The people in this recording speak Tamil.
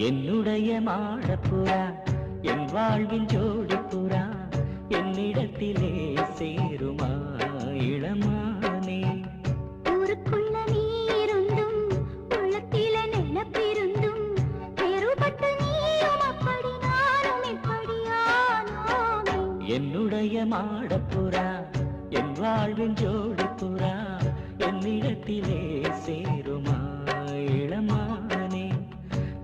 என்னுடைய மாடப்புறா என் வாழ்வின் ஜோடிப்புறா என்னிடத்திலே சேருமா இளமானே. ஊருக்குள்ள நீருந்தும் உள்ளத்தில நிலப்பிருந்தும் வேறுபட்டு நீயும் அப்படி நானும் இப்படியானோமே. என்னுடைய மாடப்புறா என் வாழ்வின் ஜோடிப்புறா என்னிடத்திலே சேருமா.